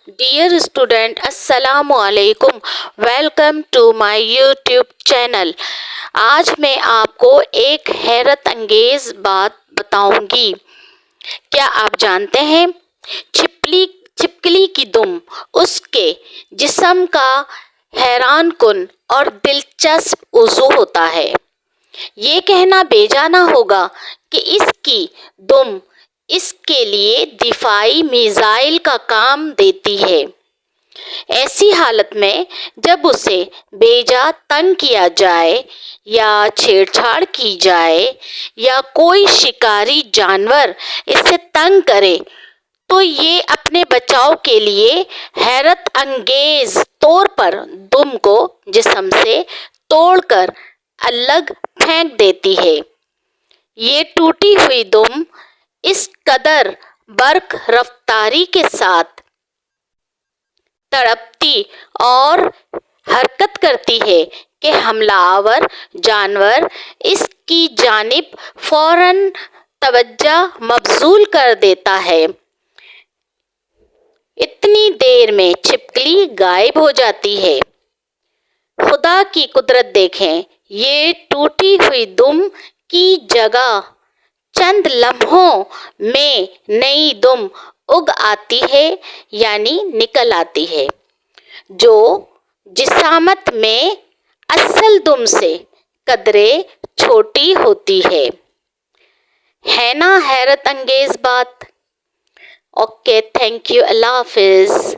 Dear student, Assalamu alaikum. Welcome to my YouTube channel. آج میں آپ کو ایک حیرت انگیز بات بتاؤں گی. کیا آپ جانتے ہیں چھپکلی کی دم اس کے جسم کا حیران کن اور دلچسپ عضو ہوتا ہے. یہ کہنا بے جانا ہوگا کہ اس کی دم اس کے لیے دفاعی میزائل کا کام دیتی ہے. ایسی حالت میں جب اسے بے جا تنگ کیا جائے یا چھیڑ چھاڑ کی جائے یا کوئی شکاری جانور اسے تنگ کرے تو یہ اپنے بچاؤ کے لیے حیرت انگیز طور پر دم کو جسم سے توڑ کر الگ پھینک دیتی ہے. یہ ٹوٹی ہوئی دم اس قدر برق رفتاری کے ساتھ تڑپتی اور حرکت کرتی ہے کہ حملہ آور جانور اس کی جانب فوراً توجہ مبذول کر دیتا ہے. اتنی دیر میں چھپکلی غائب ہو جاتی ہے. خدا کی قدرت دیکھیں. یہ ٹوٹی ہوئی دم کی جگہ چند لمحوں میں نئی دم اگ آتی ہے یعنی نکل آتی ہے جو جسامت میں اصل دم سے قدرے چھوٹی ہوتی ہے نا حیرت انگیز بات. اوکے، تھینک یو، اللہ حافظ.